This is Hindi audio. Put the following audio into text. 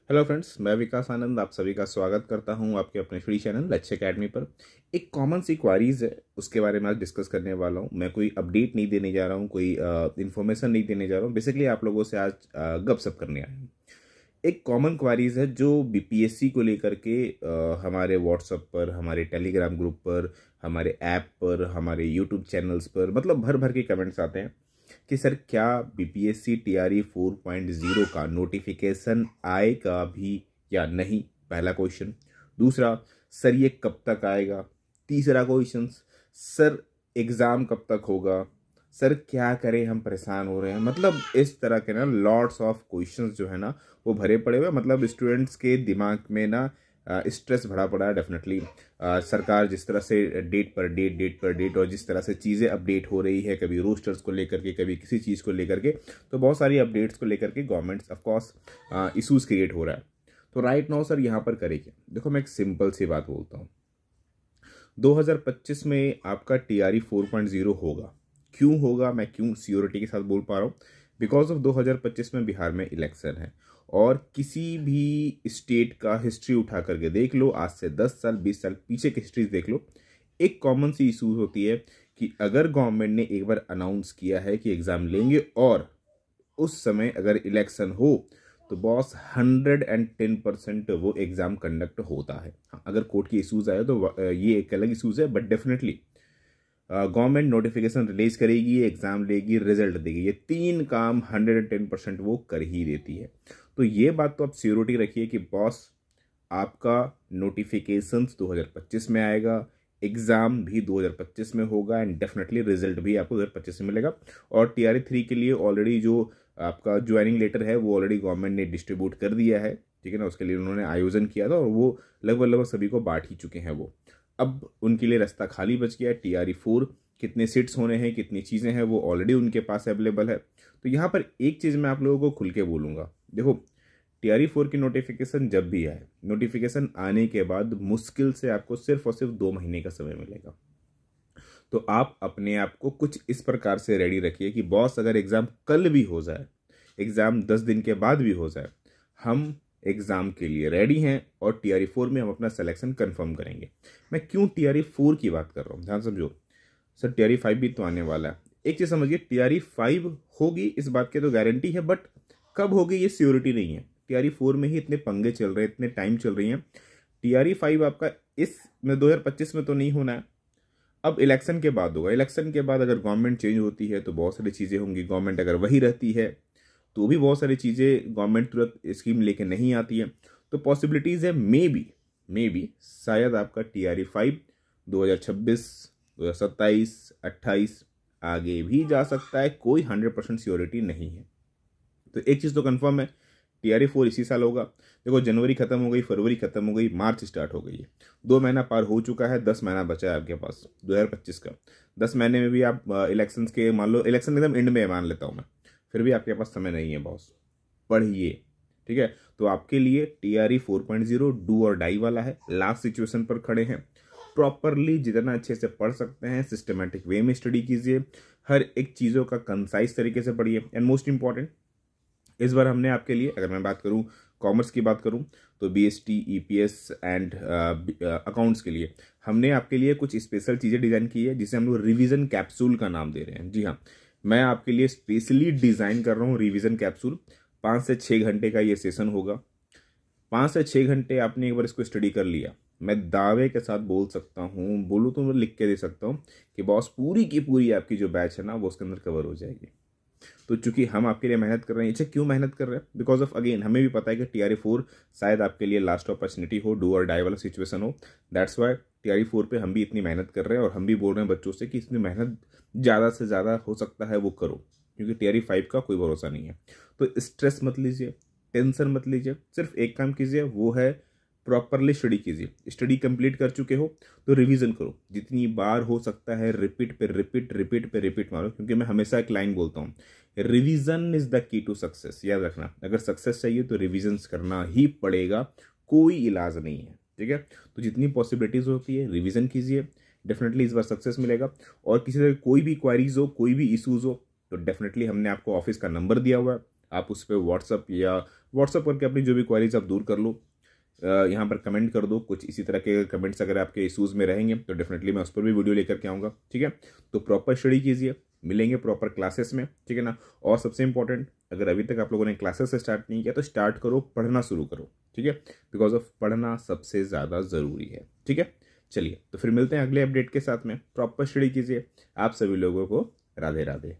हेलो फ्रेंड्स, मैं विकास आनंद आप सभी का स्वागत करता हूं आपके अपने फ्री चैनल लक्ष्य एकेडमी पर। एक कॉमन सी क्वारीज है, उसके बारे में आज डिस्कस करने वाला हूं। मैं कोई अपडेट नहीं देने जा रहा हूं, कोई इन्फॉर्मेशन नहीं देने जा रहा हूं। बेसिकली आप लोगों से आज गपशप करने आया हूं। एक कॉमन क्वारीज है जो बीपीएससी को लेकर के हमारे व्हाट्सएप पर, हमारे टेलीग्राम ग्रुप पर, हमारे ऐप पर, हमारे यूट्यूब चैनल्स पर मतलब भर भर के कमेंट्स आते हैं कि सर क्या बीपीएससी टीआरई 4.0 का नोटिफिकेशन आएगा भी या नहीं। पहला क्वेश्चन। दूसरा, सर ये कब तक आएगा। तीसरा क्वेश्चन, सर एग्ज़ाम कब तक होगा। सर क्या करें, हम परेशान हो रहे हैं। मतलब इस तरह के ना लॉट्स ऑफ क्वेश्चंस जो है ना वो भरे पड़े हुए। मतलब स्टूडेंट्स के दिमाग में ना स्ट्रेस भरा पड़ा है डेफिनेटली। सरकार जिस तरह से डेट पर डेट और जिस तरह से चीज़ें अपडेट हो रही है, कभी रोस्टर्स को लेकर के, कभी किसी चीज़ को लेकर के, तो बहुत सारी अपडेट्स को लेकर के गवर्नमेंट्स ऑफकोर्स इशूज़ क्रिएट हो रहा है। तो राइट नाउ सर यहाँ पर करें क्या। देखो, मैं एक सिंपल सी बात बोलता हूँ। 2025 में आपका टीआरई 4.0 होगा। क्यों होगा, मैं क्यों सियोरिटी के साथ बोल पा रहा हूँ? बिकॉज ऑफ 2025 में बिहार में इलेक्शन है और किसी भी स्टेट का हिस्ट्री उठा करके देख लो, आज से 10 साल 20 साल पीछे की हिस्ट्री देख लो, एक कॉमन सी इशू होती है कि अगर गवर्नमेंट ने एक बार अनाउंस किया है कि एग्ज़ाम लेंगे और उस समय अगर इलेक्शन हो तो बॉस 110% वो एग्ज़ाम कंडक्ट होता है। हाँ, अगर कोर्ट की इशूज़ आए तो ये एक अलग इशूज़ है, but definitely government notification release करेगी, एग्ज़ाम लेगी, रिजल्ट देगी, ये तीन काम 110% वो कर ही देती है। तो ये बात तो आप श्योरिटी रखिए कि बॉस आपका नोटिफिकेशंस 2025 में आएगा, एग्ज़ाम भी 2025 में होगा एंड डेफिनेटली रिजल्ट भी आपको 2025 में मिलेगा। और टीआरई 3 के लिए ऑलरेडी जो आपका ज्वाइनिंग लेटर है वो ऑलरेडी गवर्नमेंट ने डिस्ट्रीब्यूट कर दिया है, ठीक है ना। उसके लिए उन्होंने आयोजन किया था और वो लगभग सभी को बांट ही चुके हैं वो। अब उनके लिए रास्ता खाली बच गया है। टीआरई 4 कितने सीट्स होने हैं, कितनी चीज़ें हैं, वो ऑलरेडी उनके पास अवेलेबल है। तो यहाँ पर एक चीज़ मैं आप लोगों को खुल के बोलूँगा। देखो, टीआरई 4 की नोटिफिकेशन जब भी आए, नोटिफिकेशन आने के बाद मुश्किल से आपको सिर्फ और सिर्फ 2 महीने का समय मिलेगा। तो आप अपने आप को कुछ इस प्रकार से रेडी रखिए कि बॉस अगर एग्ज़ाम कल भी हो जाए, एग्ज़ाम 10 दिन के बाद भी हो जाए, हम एग्ज़ाम के लिए रेडी हैं और टीआरई 4 में हम अपना सिलेक्शन कंफर्म करेंगे। मैं क्यों टीआरई 4 की बात कर रहा हूँ, ध्यान समझो। सर टीआरई 5 भी तो आने वाला है। एक चीज़ समझिए, टीआरई 5 होगी इस बात की तो गारंटी है, बट कब होगी ये सियोरिटी नहीं है। टीआरई 4 में ही इतने पंगे चल रहे हैं, इतने टाइम चल रही हैं। टीआरई 5 आपका इस में 2025 में तो नहीं होना है, अब इलेक्शन के बाद होगा। इलेक्शन के बाद अगर गवर्नमेंट चेंज होती है तो बहुत सारी चीज़ें होंगी, गवर्नमेंट अगर वही रहती है तो भी बहुत सारी चीज़ें गवर्नमेंट तुरंत स्कीम लेके नहीं आती है। तो पॉसिबिलिटीज़ है मे बी शायद आपका टीआरई 5 2026, 2027, 28 आगे भी जा सकता है। कोई 100% श्योरिटी नहीं है। तो एक चीज़ तो कंफर्म है, टीआरई 4 इसी साल होगा। देखो, जनवरी खत्म हो गई, फरवरी खत्म हो गई, मार्च स्टार्ट हो गई है। 2 महीना पार हो चुका है, 10 महीना बचा है आपके पास 2025 का। 10 महीने में भी आप इलेक्शंस के, मान लो इलेक्शन एकदम एंड में मान लेता हूँ मैं, फिर भी आपके पास समय नहीं है बॉस। पढ़िए, ठीक है। तो आपके लिए टीआरई 4.0 डू और डाई वाला है। लास्ट सिचुएशन पर खड़े हैं। प्रॉपरली जितना अच्छे से पढ़ सकते हैं सिस्टमेटिक वे में स्टडी कीजिए, हर एक चीज़ों का कंसाइज तरीके से पढ़िए। एंड मोस्ट इंपॉर्टेंट, इस बार हमने आपके लिए, अगर मैं बात करूं कॉमर्स की बात करूं, तो बीएसटी, ईपीएस एंड अकाउंट्स के लिए हमने आपके लिए कुछ स्पेशल चीज़ें डिज़ाइन की है, जिसे हम लोग रिवीजन कैप्सूल का नाम दे रहे हैं। जी हाँ, मैं आपके लिए स्पेशली डिज़ाइन कर रहा हूँ रिवीजन कैप्सूल। 5 से 6 घंटे का ये सेशन होगा। 5 से 6 घंटे आपने एक बार इसको स्टडी कर लिया, मैं दावे के साथ बोल सकता हूँ, बोलूँ तो मैं लिख के दे सकता हूँ कि बॉस पूरी की पूरी आपकी जो बैच है ना वो उसके अंदर कवर हो जाएगी। तो चूंकि हम आपके लिए मेहनत कर रहे हैं, अच्छा क्यों मेहनत कर रहे हैं, बिकॉज ऑफ अगेन हमें भी पता है कि टीआरई 4 शायद आपके लिए लास्ट अपॉर्चुनिटी हो, डू और डाई वाला सिचुएशन हो। दैट्स वाई टीआरई 4 पे हम भी इतनी मेहनत कर रहे हैं और हम भी बोल रहे हैं बच्चों से कि इतनी मेहनत ज़्यादा से ज़्यादा हो सकता है वो करो, क्योंकि टीआरई 5 का कोई भरोसा नहीं है। तो स्ट्रेस मत लीजिए, टेंशन मत लीजिए, सिर्फ एक काम कीजिए, वो है प्रॉपरली स्टडी कीजिए। स्टडी कंप्लीट कर चुके हो तो रिवीजन करो, जितनी बार हो सकता है रिपीट पे रिपीट मारो, क्योंकि मैं हमेशा एक लाइन बोलता हूँ, revision is the key to success. याद रखना, अगर सक्सेस चाहिए तो रिवीजन करना ही पड़ेगा, कोई इलाज नहीं है, ठीक है। तो जितनी पॉसिबिलिटीज होती है रिवीजन कीजिए, डेफिनेटली इस बार सक्सेस मिलेगा। और किसी तरह कोई भी क्वारीज हो, कोई भी इशूज हो, तो डेफिनेटली हमने आपको ऑफिस का नंबर दिया हुआ है, आप उस पर व्हाट्सअप करके अपनी जो भी क्वेरीज आप दूर कर लो। यहाँ पर कमेंट कर दो, कुछ इसी तरह के कमेंट्स अगर आपके इशूज़ में रहेंगे तो डेफिनेटली मैं उस पर भी वीडियो लेकर के आऊँगा, ठीक है। तो प्रॉपर स्टडी कीजिए, मिलेंगे प्रॉपर क्लासेस में, ठीक है ना। और सबसे इंपॉर्टेंट, अगर अभी तक आप लोगों ने क्लासेस स्टार्ट नहीं किया तो स्टार्ट करो, पढ़ना शुरू करो, ठीक है। बिकॉज ऑफ पढ़ना सबसे ज़्यादा ज़रूरी है, ठीक है। चलिए, तो फिर मिलते हैं अगले अपडेट के साथ में। प्रॉपर स्टडी कीजिए। आप सभी लोगों को राधे राधे।